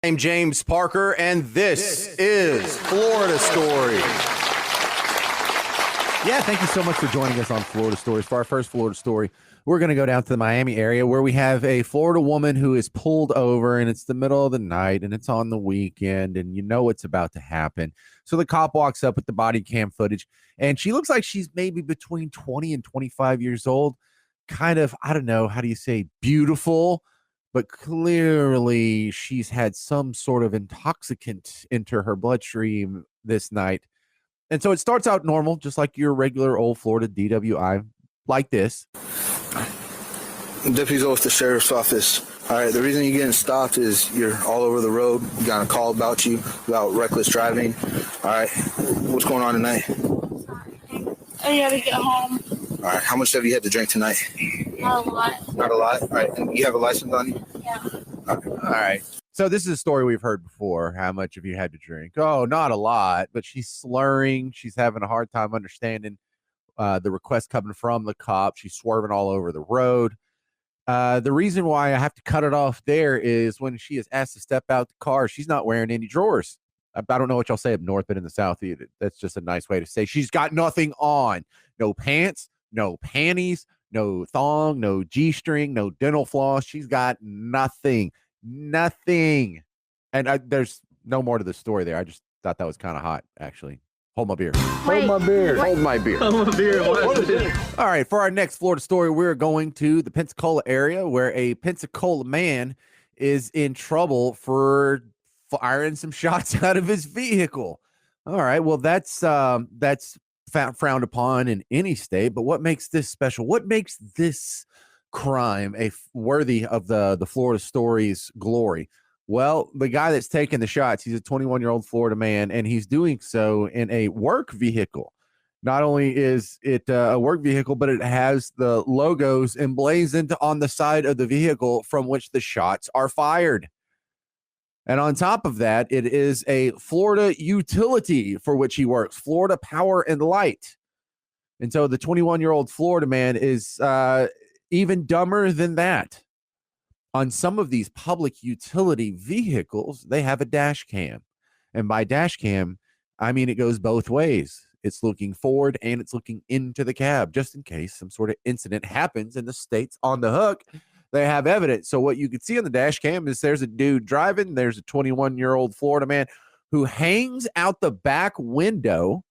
I'm James Parker, and this is Florida Story. Yeah, thank you so much for joining us on Florida Stories. For our first Florida story, we're going to go down to the Miami area where we have a Florida woman who is pulled over, and it's the middle of the night, and it's on the weekend, and you know what's about to happen. So the cop walks up with the body cam footage, and she looks like she's maybe between 20 and 25 years old. Kind of, I don't know, how do you say, beautiful, but clearly she's had some sort of intoxicant enter her bloodstream this night. And so it starts out normal, just like your regular old Florida DWI, like this. Deputies with the sheriff's office. All right, the reason you're getting stopped is you're all over the road. We got a call about you, about reckless driving. All right, what's going on tonight? I gotta get home. All right, how much have you had to drink tonight? Not a lot. Not a lot? All right, and you have a license on you? Yeah. Okay. All right. So this is a story we've heard before. How much have you had to drink? Oh, not a lot, but she's slurring. She's having a hard time understanding the request coming from the cop. She's swerving all over the road. The reason why I have to cut it off there is when she is asked to step out the car, she's not wearing any drawers. I don't know what y'all say up north, but in the south, that's just a nice way to say she's got nothing on. No pants, no panties, no thong, no G-string, no dental floss. She's got nothing. Nothing. And there's no more to the story there. I just thought that was kind of hot, actually. Hold my beer. Wait, Hold my beer. what? Hold my beer. Hold my beer. What is it? All right, for our next Florida story, we're going to the Pensacola area where a Pensacola man is in trouble for firing some shots out of his vehicle. All right, well, that's frowned upon in any state, but what makes this special? What makes this crime worthy of the Florida Stories glory? Well, the guy that's taking the shots, he's a 21-year-old Florida man, and he's doing so in a work vehicle. Not only is it a work vehicle, but it has the logos emblazoned on the side of the vehicle from which the shots are fired. And on top of that, it is a Florida utility for which he works, Florida Power and Light. And so the 21-year-old Florida man is even dumber than that. On some of these public utility vehicles, they have a dash cam. And by dash cam, I mean it goes both ways. It's looking forward and it's looking into the cab, just in case some sort of incident happens and the state's on the hook. They have evidence. So what you can see on the dash cam is there's a dude driving. There's a 21-year-old Florida man who hangs out the back window,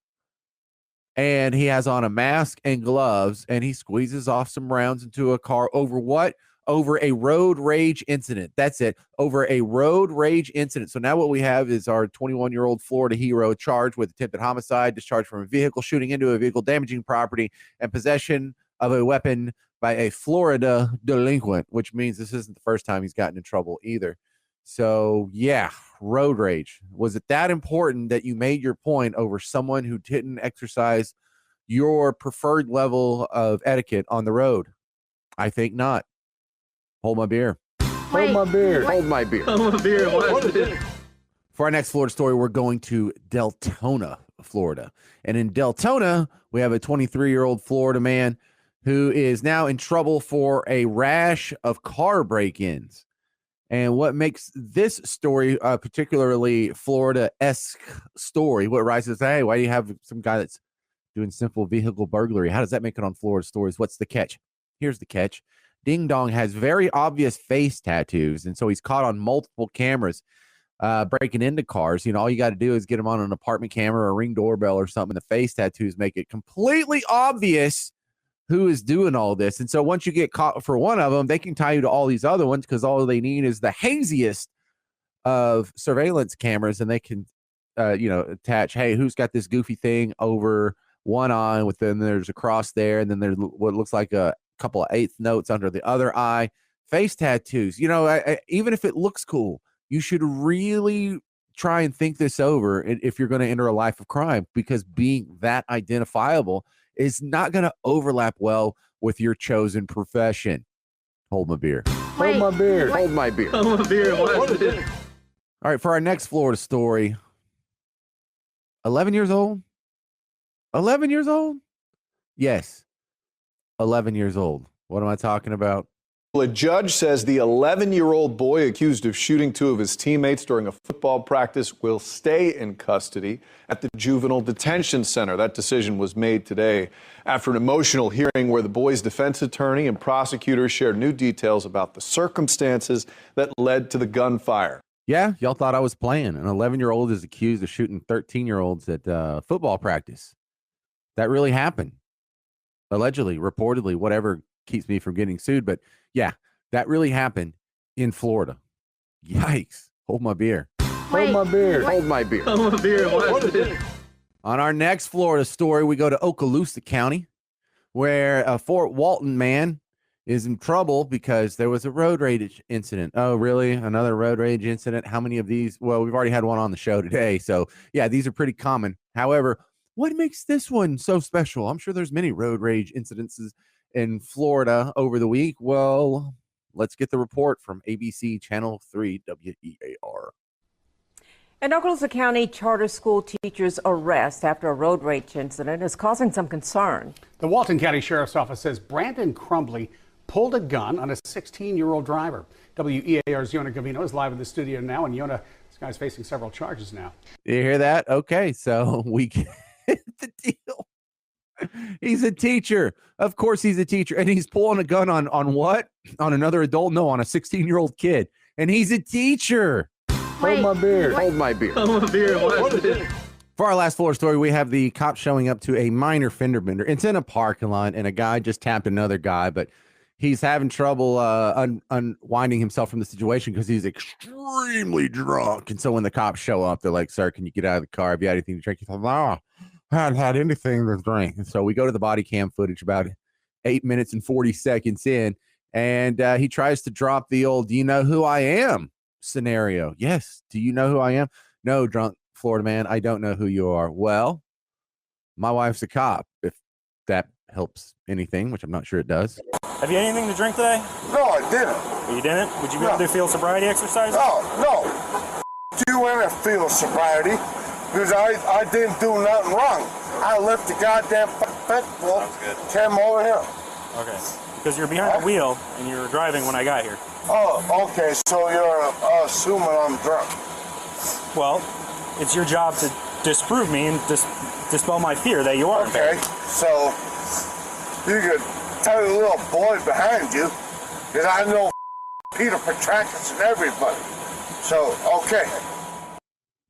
and he has on a mask and gloves, and he squeezes off some rounds into a car over what? Over a road rage incident. That's it. Over a road rage incident. So now what we have is our 21-year-old Florida hero charged with attempted homicide, discharged from a vehicle, shooting into a vehicle, damaging property, and possession of a weapon by a Florida delinquent, which means this isn't the first time he's gotten in trouble either. So, yeah, road rage. Was it that important that you made your point over someone who didn't exercise your preferred level of etiquette on the road? I think not. Hold my beer. Wait, Hold my beer. what? Hold my beer. Hold my beer. What is it? For our next Florida story, we're going to Deltona, Florida. And in Deltona, we have a 23-year-old Florida man who is now in trouble for a rash of car break-ins. And what makes this story a particularly Florida-esque story, what rises, hey, why do you have some guy that's doing simple vehicle burglary? How does that make it on Florida Stories? What's the catch? Here's the catch. Ding Dong has very obvious face tattoos, and so he's caught on multiple cameras breaking into cars. You know, all you got to do is get him on an apartment camera or a Ring doorbell or something. The face tattoos make it completely obvious who is doing all this. And so once you get caught for one of them, they can tie you to all these other ones because all they need is the haziest of surveillance cameras, and they can, attach, hey, who's got this goofy thing over one eye, with then there's a cross there, and then there's what looks like a couple of eighth notes under the other eye. Face tattoos, even if it looks cool, you should really try and think this over if you're going to enter a life of crime, because being that identifiable is not going to overlap well with your chosen profession. Hold my beer. Wait, Hold my beer. what? Hold my beer. Hold my beer. What is it? All right, for our next Florida story, 11 years old? 11 years old? Yes, 11 years old. What am I talking about? A judge says the 11-year-old boy accused of shooting two of his teammates during a football practice will stay in custody at the juvenile detention center. That decision was made today after an emotional hearing where the boy's defense attorney and prosecutors shared new details about the circumstances that led to the gunfire. Yeah, y'all thought I was playing. An 11-year-old is accused of shooting 13-year-olds at football practice. That really happened. Allegedly, reportedly, whatever keeps me from getting sued. But yeah, that really happened in Florida. Yikes. Hold my beer. Hold my beer. Hold my beer. I'm a beer. What is this? On our next Florida story, we go to Okaloosa County, where a Fort Walton man is in trouble because there was a road rage incident. Oh, really? Another road rage incident? How many of these? Well, we've already had one on the show today. So, yeah, these are pretty common. However, what makes this one so special? I'm sure there's many road rage incidences in Florida over the week. Well, let's get the report from ABC Channel 3 WEAR. An Okaloosa County charter school teacher's arrest after a road rage incident is causing some concern. The Walton County Sheriff's Office says Brandon Crumbly pulled a gun on a 16-year-old driver. WEAR's Yona Gavino is live in the studio now, and Yona, this guy's facing several charges now. You hear that? Okay, so we get the deal. He's a teacher. Of course he's a teacher. And he's pulling a gun on what? On another adult? No, on a 16-year-old kid. And he's a teacher. Hold my beer. Hold my beer. I'm a beer. What is this? For our last Florida story, we have the cops showing up to a minor fender bender. It's in a parking lot, and a guy just tapped another guy, but he's having trouble unwinding himself from the situation because he's extremely drunk. And so when the cops show up, they're like, "Sir, can you get out of the car? Have you had anything to drink?" He's like, "No, I haven't had anything to drink." And so we go to the body cam footage about 8 minutes and 40 seconds in, and he tries to drop the old, "Do you know who I am?" scenario. Yes. Do you know who I am? No, drunk Florida man, I don't know who you are. Well, my wife's a cop, if that helps anything, which I'm not sure it does. Have you had anything to drink today? No, I didn't. You didn't? Would you be able to do field sobriety exercises? No. You in a field sobriety because I didn't do nothing wrong. I left the goddamn festival, came over here. Okay. Because you're behind the wheel and you were driving when I got here. Oh, okay. So you're assuming I'm drunk. Well, it's your job to disprove me and dispel my fear that you are. Okay. So you could tell the little boy behind you that I know Peter Petrakis and everybody. So, okay.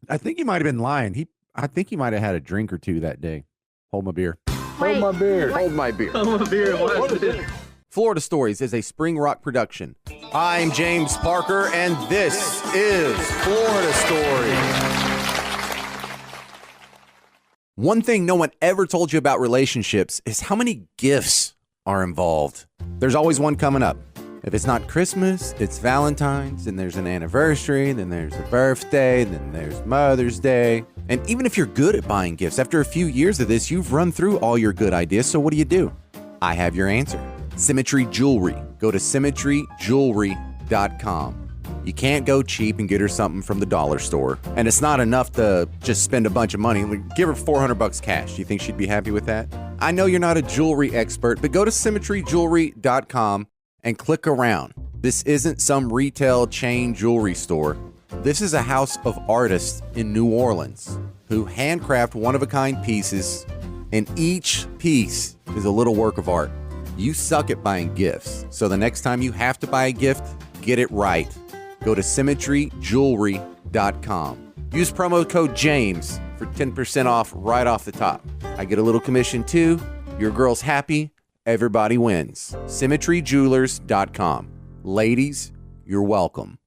I think he might have been lying. I think he might have had a drink or two that day. Hold my beer. Hold my beer. Hold my beer. I'm a beer. What is this? Florida Stories is a Spring Rock production. I'm James Parker, and this is Florida Story. One thing no one ever told you about relationships is how many gifts are involved. There's always one coming up. If it's not Christmas, it's Valentine's, then there's an anniversary, then there's a birthday, then there's Mother's Day. And even if you're good at buying gifts, after a few years of this, you've run through all your good ideas. So what do? I have your answer. Symmetry Jewelry. Go to symmetryjewelry.com. You can't go cheap and get her something from the dollar store. And it's not enough to just spend a bunch of money. Give her $400 cash. Do you think she'd be happy with that? I know you're not a jewelry expert, but go to symmetryjewelry.com and click around. This isn't some retail chain jewelry store. This is a house of artists in New Orleans who handcraft one-of-a-kind pieces, and each piece is a little work of art. You suck at buying gifts, so the next time you have to buy a gift, get it right. Go to symmetryjewelry.com. Use promo code JAMES for 10% off right off the top. I get a little commission too. Your girl's happy. Everybody wins. Symmetryjewelers.com. Ladies, you're welcome.